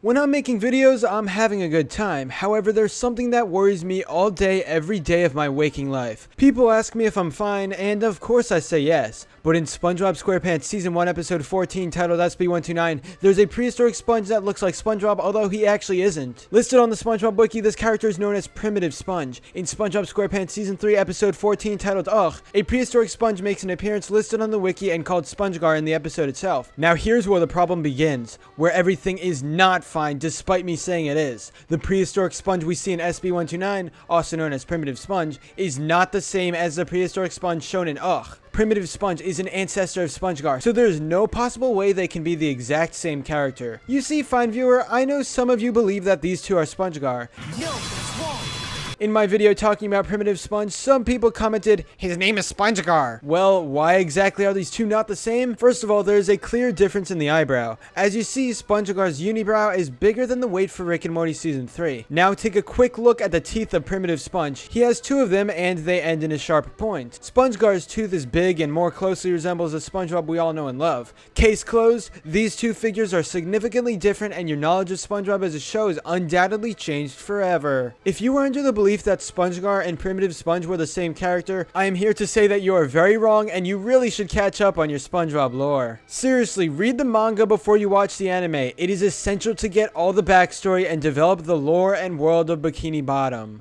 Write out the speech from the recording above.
When I'm making videos, I'm having a good time. However, there's something that worries me all day, every day of my waking life. People ask me if I'm fine, and of course I say yes. But in Spongebob Squarepants Season 1 Episode 14 titled SB129, there's a prehistoric sponge that looks like Spongebob, although he actually isn't. Listed on the Spongebob wiki, this character is known as Primitive Sponge. In Spongebob Squarepants Season 3 Episode 14 titled Ugh, a prehistoric sponge makes an appearance listed on the wiki and called Spongegar in the episode itself. Now here's where the problem begins, where everything is not fine despite me saying it is. The prehistoric sponge we see in SB129, also known as Primitive Sponge, is not the same as the prehistoric sponge shown in Ugh. Primitive Sponge is an ancestor of Spongegar, so there's no possible way they can be the exact same character. You see, fine viewer, I know some of you believe that these two are Spongegar. No, that's wrong. In my video talking about Primitive Sponge, some people commented, "His name is Spongegar." Well, why exactly are these two not the same? First of all, there is a clear difference in the eyebrow. As you see, Spongegar's unibrow is bigger than the weight for Rick and Morty Season 3. Now take a quick look at the teeth of Primitive Sponge. He has two of them and they end in a sharp point. Spongegar's tooth is big and more closely resembles the SpongeBob we all know and love. Case closed, these two figures are significantly different and your knowledge of SpongeBob as a show is undoubtedly changed forever. If you were under the belief that Spongegar and Primitive Sponge were the same character, I am here to say that you are very wrong and you really should catch up on your SpongeBob lore. Seriously, read the manga before you watch the anime. It is essential to get all the backstory and develop the lore and world of Bikini Bottom.